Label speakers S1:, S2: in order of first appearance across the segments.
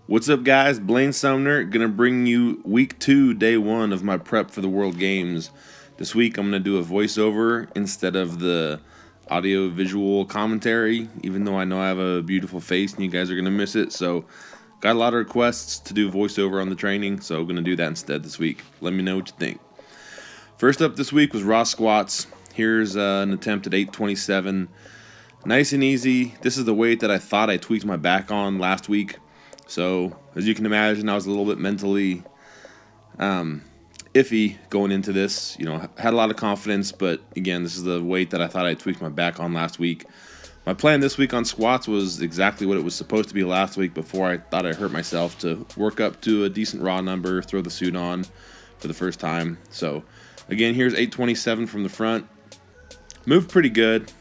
S1: What's up, guys? Blaine Sumner, gonna bring you week 2, day 1 of my prep for the World Games. This week I'm gonna do a voiceover instead of the audio-visual commentary, even though I know I have a beautiful face and you guys are gonna miss it. So, got a lot of requests to do voiceover on the training, so I'm gonna do that instead this week. Let me know what you think. First up this week was raw squats. Here's an attempt at 827. Nice and easy. This is the weight that I thought I tweaked my back on last week. So, as you can imagine, I was a little bit mentally iffy going into this. You know, had a lot of confidence, but again, this is the weight that I thought I tweaked my back on last week. My plan this week on squats was exactly what it was supposed to be last week before I thought I hurt myself, to work up to a decent raw number, throw the suit on for the first time. So, again, here's 827 from the front. Moved pretty good.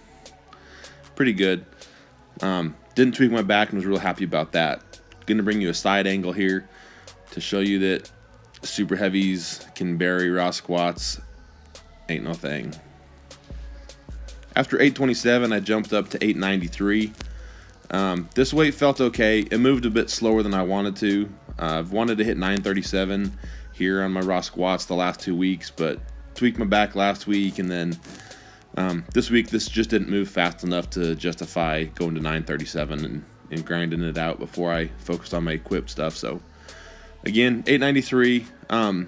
S1: Didn't tweak my back and was real happy about that. Gonna bring you a side angle here to show you that super heavies can bury raw squats. Ain't no thing. After 827, I jumped up to 893. This weight felt okay. It moved a bit slower than I wanted to. I've wanted to hit 937 here on my raw squats the last 2 weeks, but tweaked my back last week, and then this week this just didn't move fast enough to justify going to 937 and grinding it out before I focused on my equipped stuff. So again, 893. My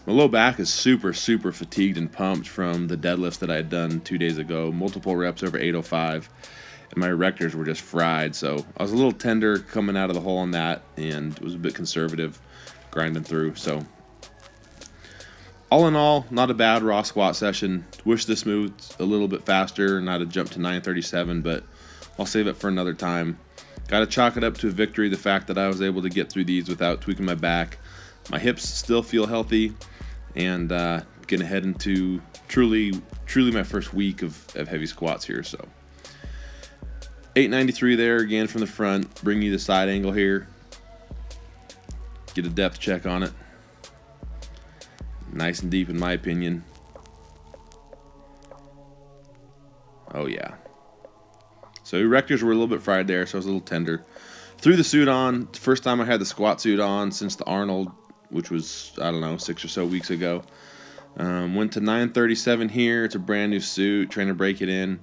S1: low back is super fatigued and pumped from the deadlifts that I had done 2 days ago, multiple reps over 805, and my erectors were just fried. So I was a little tender coming out of the hole on that, and was a bit conservative grinding through. So all in all, not a bad raw squat session. Wish this moved a little bit faster and I'd have jumped to 937, but I'll save it for another time. Got to chalk it up to a victory, the fact that I was able to get through these without tweaking my back. My hips still feel healthy, and gonna head into truly my first week of heavy squats here. So 893 there again from the front. Bring you the side angle here. Get a depth check on it. Nice and deep in my opinion. Oh yeah. So erectors were a little bit fried there, so I was a little tender. Threw the suit on. First time I had the squat suit on since the Arnold, which was, I don't know, 6 or so weeks ago. Went to 937 here. It's a brand new suit, trying to break it in.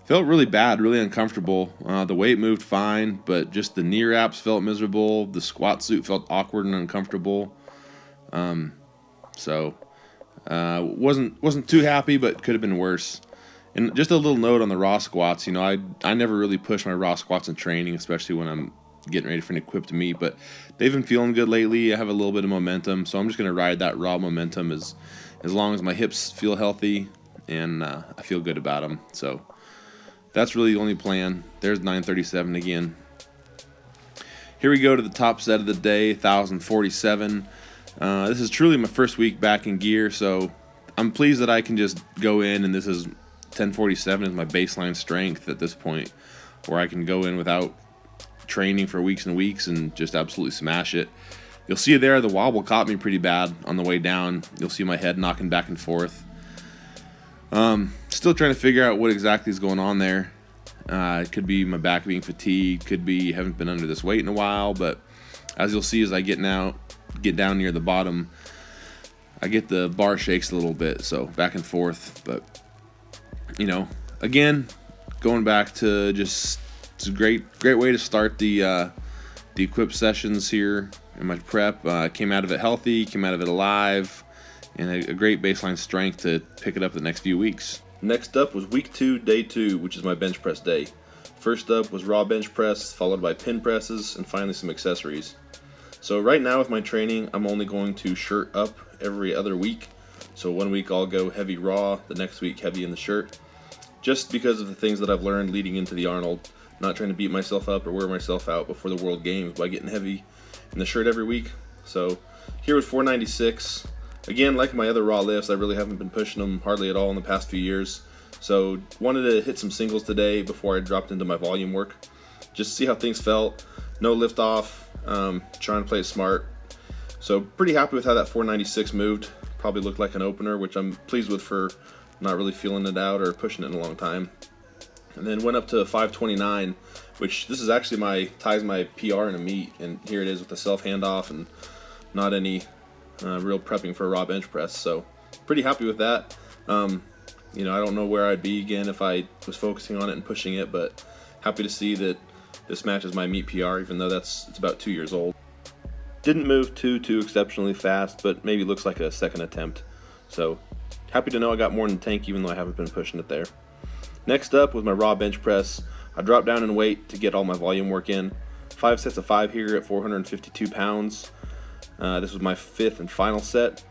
S1: Felt really bad, really uncomfortable. The weight moved fine, but just the knee wraps felt miserable. The squat suit felt awkward and uncomfortable. So wasn't too happy, but could have been worse. And just a little note on the raw squats, you know, I never really push my raw squats in training, especially when I'm getting ready for an equipped meet, but they've been feeling good lately. I have a little bit of momentum, so I'm just going to ride that raw momentum as long as my hips feel healthy and I feel good about them. So that's really the only plan. There's 937 again. Here we go to the top set of the day, 1047. This is truly my first week back in gear, so I'm pleased that I can just go in, and this is 1047 is my baseline strength at this point, where I can go in without training for weeks and weeks and just absolutely smash it. You'll see there the wobble caught me pretty bad on the way down. You'll see my head knocking back and forth. Still trying to figure out what exactly is going on there. It could be my back being fatigued, could be haven't been under this weight in a while, but as you'll see as I get down near the bottom, I get the bar shakes a little bit, so back and forth. But you know, again, going back to just, it's a great way to start the equip sessions here in my prep. Came out of it healthy, came out of it alive, and a great baseline strength to pick it up the next few weeks. Next up was week 2, day 2, which is my bench press day. First up was raw bench press, followed by pin presses, and finally some accessories. So right now with my training, I'm only going to shirt up every other week. So 1 week I'll go heavy raw, the next week heavy in the shirt, just because of the things that I've learned leading into the Arnold. Not trying to beat myself up or wear myself out before the World Games by getting heavy in the shirt every week. So here was 496. Again, like my other raw lifts, I really haven't been pushing them hardly at all in the past few years. So wanted to hit some singles today before I dropped into my volume work, just to see how things felt. No lift off, trying to play it smart. So pretty happy with how that 496 moved. Probably looked like an opener, which I'm pleased with for not really feeling it out or pushing it in a long time. and then went up to 529, which this is actually ties my PR in a meet, and here it is with the self handoff and not any real prepping for a raw bench press. So pretty happy with that. You know, I don't know where I'd be again if I was focusing on it and pushing it, but happy to see that this matches my meet PR, even though it's about 2 years old. Didn't move too exceptionally fast, but maybe looks like a second attempt. So happy to know I got more in the tank, even though I haven't been pushing it there. Next up was my raw bench press. I dropped down in weight to get all my volume work in. 5 sets of 5 here at 452 pounds. This was my 5th and final set.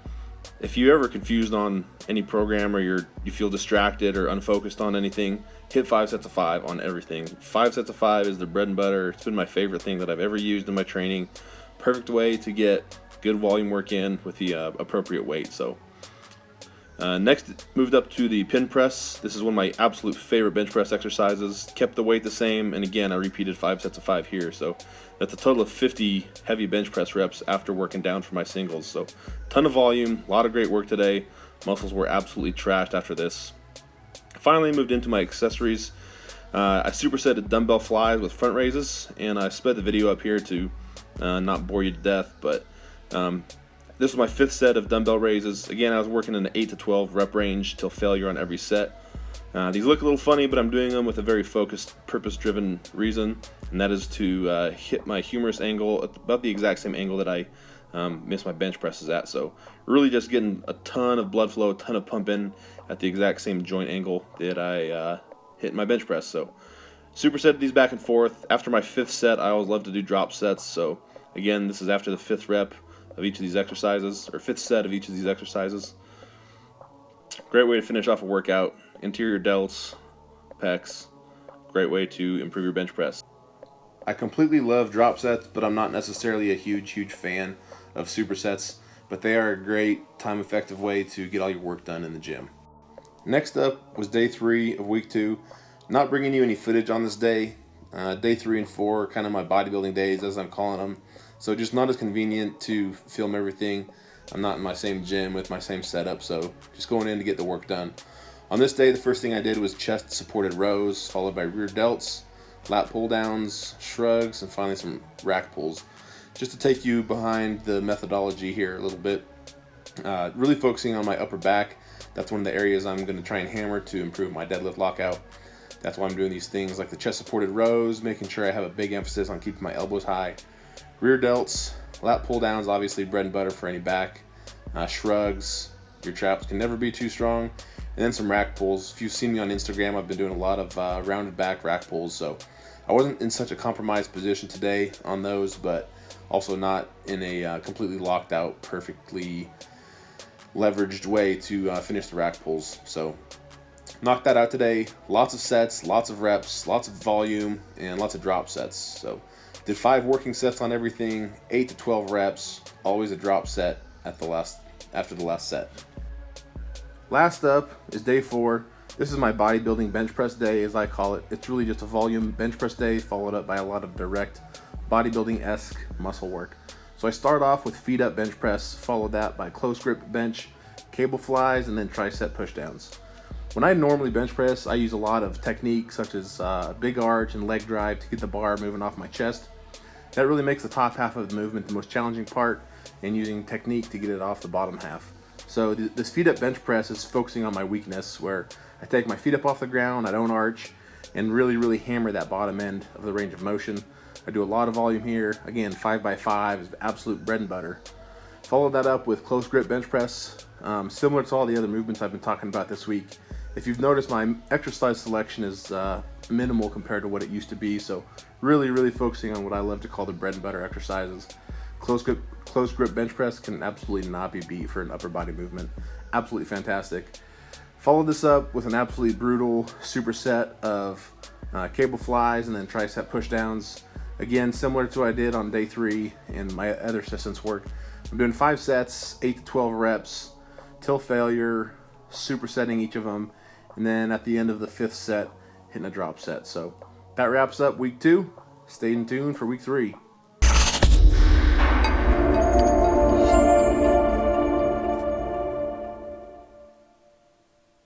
S1: If you're ever confused on any program, or you feel distracted or unfocused on anything, hit 5 sets of 5 on everything. 5 sets of 5 is the bread and butter. It's been my favorite thing that I've ever used in my training. Perfect way to get good volume work in with the appropriate weight. So next, moved up to the pin press. This is one of my absolute favorite bench press exercises. Kept the weight the same, and again, I repeated 5 sets of 5 here. So that's a total of 50 heavy bench press reps after working down for my singles. So ton of volume, a lot of great work today. Muscles were absolutely trashed after this. Finally moved into my accessories. I supersetted dumbbell flies with front raises, and I sped the video up here to not bore you to death, but this was my 5th set of dumbbell raises. Again, I was working in the 8 to 12 rep range till failure on every set. These look a little funny, but I'm doing them with a very focused, purpose-driven reason, and that is to hit my humerus angle at about the exact same angle that I miss my bench presses at. So really just getting a ton of blood flow, a ton of pump in at the exact same joint angle that I hit my bench press. So supersetted these back and forth. After my 5th set, I always love to do drop sets. So again, this is after the 5th rep of each of these exercises, or 5th set of each of these exercises. Great way to finish off a workout. Interior delts, pecs, great way to improve your bench press. I completely love drop sets, but I'm not necessarily a huge fan of supersets, but they are a great time-effective way to get all your work done in the gym. Next up was day 3 of week 2. Not bringing you any footage on this day. Day 3 and 4 are kind of my bodybuilding days, as I'm calling them. So just not as convenient to film everything. I'm not in my same gym with my same setup, so just going in to get the work done. On this day, the first thing I did was chest supported rows, followed by rear delts, lat pull downs, shrugs, and finally some rack pulls. Just to take you behind the methodology here a little bit, really focusing on my upper back. That's one of the areas I'm going to try and hammer to improve my deadlift lockout. That's why I'm doing these things like the chest supported rows, making sure I have a big emphasis on keeping my elbows high. Rear delts, lat pull downs, obviously bread and butter for any back. Shrugs, your traps can never be too strong. And then some rack pulls. If you've seen me on Instagram, I've been doing a lot of rounded back rack pulls. So I wasn't in such a compromised position today on those, but also not in a completely locked out, perfectly leveraged way to finish the rack pulls. So knocked that out today. Lots of sets, lots of reps, lots of volume, and lots of drop sets. So did 5 working sets on everything, 8 to 12 reps, always a drop set after the last set. Last up is day 4. This is my bodybuilding bench press day, as I call it. It's really just a volume bench press day followed up by a lot of direct bodybuilding-esque muscle work. So I start off with feet up bench press, followed that by close grip bench, cable flies, and then tricep pushdowns. When I normally bench press, I use a lot of techniques such as big arch and leg drive to get the bar moving off my chest. That really makes the top half of the movement the most challenging part, and using technique to get it off the bottom half. So this feet up bench press is focusing on my weakness, where I take my feet up off the ground, I don't arch, and really hammer that bottom end of the range of motion. I do a lot of volume here. Again, 5x5 is absolute bread and butter. Follow that up with close grip bench press, similar to all the other movements I've been talking about this week. If you've noticed, my exercise selection is minimal compared to what it used to be, so really focusing on what I love to call the bread and butter exercises. Close grip bench press can absolutely not be beat for an upper body movement. Absolutely fantastic. Follow this up with an absolutely brutal superset of cable flies and then tricep pushdowns. Again, similar to what I did on day 3 and my other assistance work. I'm doing 5 sets, 8 to 12 reps, till failure, supersetting each of them, and then at the end of the 5th set, hitting a drop set. So that wraps up week 2. Stay tuned for week 3.